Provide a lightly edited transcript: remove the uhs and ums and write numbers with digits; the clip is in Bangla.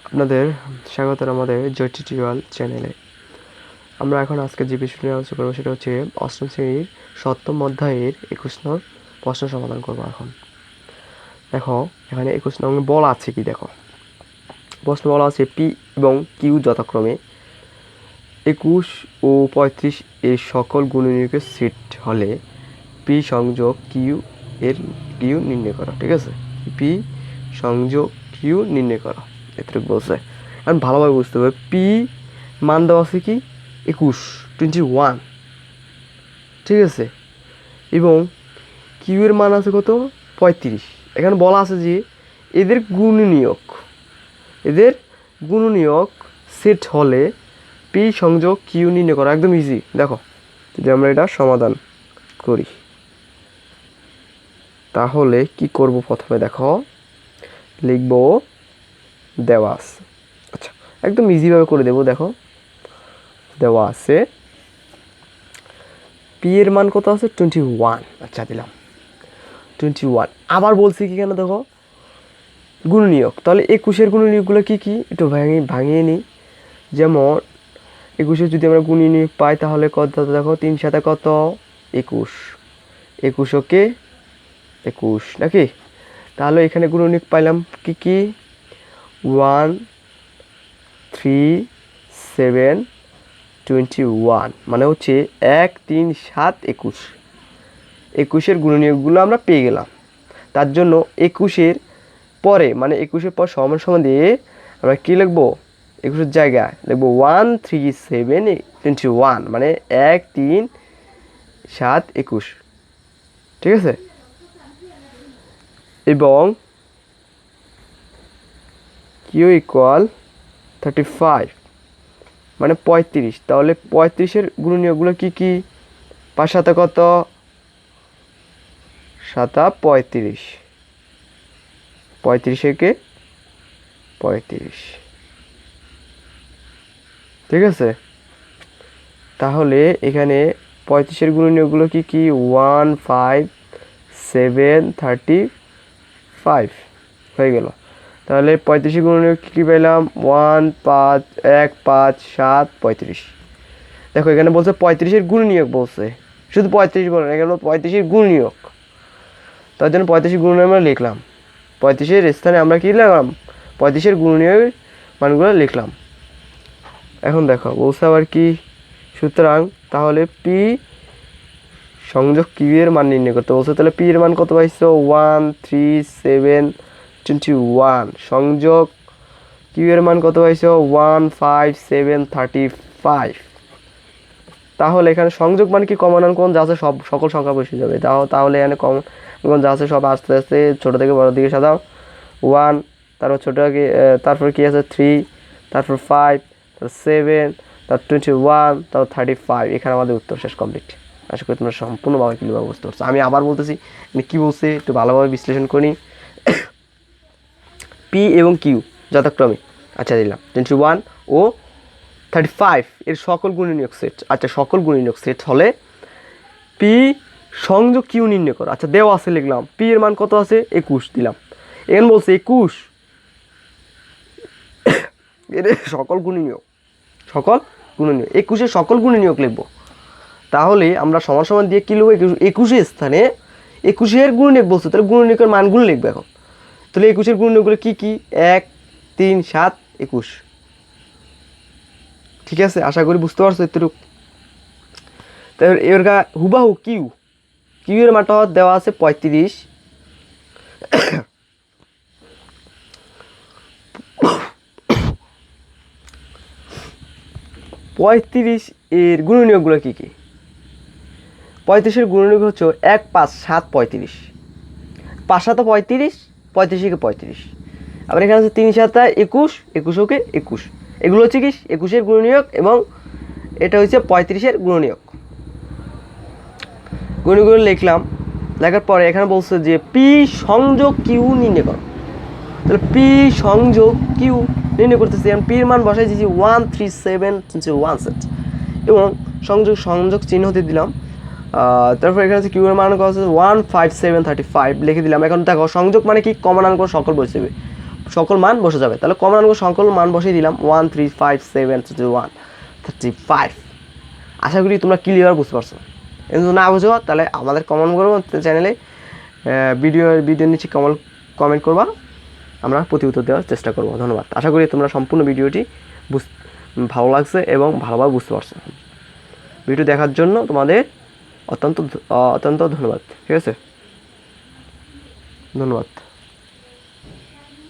আপনাদের স্বাগত আমাদের জয় টিউটোরিয়াল চ্যানেলে। আমরা এখন আজকে যে বিষয়টি নিয়ে আলোচনা করবো সেটা হচ্ছে অষ্টম শ্রেণীর সপ্তম অধ্যায়ের 21 নং প্রশ্ন সমাধান করবো। এখন দেখো এখানে 21 নং বলা আছে কি, দেখো প্রশ্ন বলা আছে পি এবং কিউ যথাক্রমে 21 ও 35 এর সকল গুণনীয়কের সেট হলে পি সংযোগ কিউ এর কিউ নির্ণয় করা। ঠিক আছে, পি সংযোগ কিউ নির্ণয় করা এতটুকু বলছে। এখন ভালোভাবে বুঝতে হবে, পি মান দেওয়া আছে কি 21, ঠিক আছে, এবং কিউ এর মান আছে কত 35। এখানে বলা আছে যে এদের গুণনীয়ক সেট হলে পি সংযোগ কিউ নির্ণয় করা। একদম ইজি। দেখো যদি আমরা এটা সমাধান করি তাহলে কি করব, প্রথমে দেখো লিখব দেওয়া আছে, আচ্ছা একদম ইজিভাবে করে দেব। দেখো দেওয়া আছে পি এর মান কত আছে 21, আচ্ছা দিলাম 21। আবার বলছি কি কেন, দেখো গুণনীয়ক, তাহলে 21-এর গুণনীয়কগুলো কী কী একটু ভাঙিয়ে নিই। যেমন 21-এর যদি আমরা গুণনীয়ক পাই তাহলে কত, দেখো 3 সাথে কত 21, 21 ওকে 21 নাকি। তাহলে এখানে গুণনীয়ক পাইলাম কি কি 1 3 7 21, মানে হচ্ছে 1 3 7 21। 21-এর গুণনীয়কগুলো আমরা পেয়ে গেলাম। তার জন্য 21-এর পরে মানে 21-এর পর সমান সমান দিয়ে আমরা কী লিখবো, 21-এর জায়গায় লিখবো 1 3 7 21, মানে 1 3 7 21। ঠিক আছে, এবং কিউ ইকুয়াল 35 মানে 35। তাহলে 35-এর গুণনীয়কগুলো কী কী, 5 সাথে কত 7 35, 35-একে 35। ঠিক আছে, তাহলে এখানে 35-এর গুণনীয়কগুলো কী কী 1 5 7 35 হয়ে গেল। তাহলে 35-এর গুণনীয়ক কী পেলাম 1 5 1 5 7 35। দেখো এখানে বলছে 35-এর গুণনীয়ক, বলছে শুধু 35 বলে না, এখানে 35-এর গুণনীয়ক। তার জন্য 35-এর গুণনীয়ক আমরা লিখলাম, 35-এর স্থানে আমরা কী লিখলাম 35-এর গুণনীয়ক মানগুলো লিখলাম। এখন দেখো বলছে আবার কি, সুতরাং তাহলে পি সংযোগ কিউ এর মান নির্ণয় করতে বলছে। তাহলে পি এর মান কত পাইছো 1 3 7 21, সংযোগ কিউ এর মান কত পাইছো 1 5 7 35। তাহলে এখানে সংযোগ মানে কি কমন কোন যা আছে সব সকল সংখ্যা বসে যাবে। তাহলে এখানে কমন কোন যা আছে সব আস্তে আস্তে ছোট থেকে বড় দিকে সাজাও। 1, তারপর ছোটকে, তারপর কি আছে 3, তারপর 5, তারপর 7, তারপর 21, তারপর 35। এখানে আমাদের উত্তর শেষ, কমপ্লিট। আশা করি তোমরা সম্পূর্ণভাবে ক্লিয়ার বুঝতে পারছো। আমি আবার বলতেছি কি বলছে একটু ভালোভাবে বিশ্লেষণ করি। পি এবং কিউ যথাক্রমে, আচ্ছা দিলাম 21 ও 35 এর সকল গুণনীয়ক সেট। আচ্ছা সকল গুণনীয়ক সেট হলে পি সংযোগ কিউ নির্ণয় করো। আচ্ছা দেওয়া আছে লিখলাম, পি এর মান কত আছে 21 দিলাম। এখানে বলছে 21 এর সকল গুণনীয়ক, 21-এর সকল গুণনীয়ক লিখবো। তাহলে আমরা সমান সমান দিয়ে কী লিখবো, 21-এর স্থানে 21-এর গুণনীয়ক বলছে, তাহলে গুণনীয়কের মানগুলো লিখবো এখন। তাহলে 21-এর গুণনীয়কগুলো কী কী 1 3 7 21। ঠিক আছে, আশা করি বুঝতে পারছো এতটুকু। তাহলে এর হুবাহু কিউ এর মানটা দেওয়া আছে 35। এর গুণনীয়কগুলো কী কী, 35-এর গুণনীয়ক হচ্ছে 1 5 7 35, 5 7 35, 35-একে 35। আবার এখানে আছে 3 7 21, 21-ওকে 21। এগুলো হচ্ছে কি 21-এর গুণনীয়ক এবং এটা হচ্ছে 35-এর গুণনীয়ক। গুণনীয়কগুলো লিখলাম, লেখার পরে এখানে বলছে যে পি সংযোগ কিউ নির্ণয় করো। তাহলে পি সংযোগ কিউ নির্ণয় করতেছি, আমি পির মান বসাই দিয়েছি 1 3 7 1 সেট এবং সংযোগ চিহ্ন হতে দিলাম। তারপর এখানে আছে কিউ এর মান কত আছে 1 5 7 35 লিখে দিলাম। এখন দেখো সংযোগ মানে কি কমন আনকোন সকল বসে যাবে, সকল মান বসে যাবে। তাহলে কমন মানগুলো সকল মান বসিয়ে দিলাম 1 3 5 7 31 35। আশা করি তোমরা ক্লিয়ার বুঝতে পারছো। যদি না বুঝো তাহলে আমাদের কমেন্ট করবো চ্যানেলে, ভিডিওর নিচে কমেন্ট করবা, আমরা প্রতি উত্তর দেওয়ার চেষ্টা করবো। ধন্যবাদ। আশা করি তোমরা সম্পূর্ণ ভিডিওটি ভালো লাগছে এবং ভালোভাবে বুঝতে পারছো। ভিডিও দেখার জন্য তোমাদের অত্যন্ত ধন্যবাদ। ঠিক আছে, ধন্যবাদ।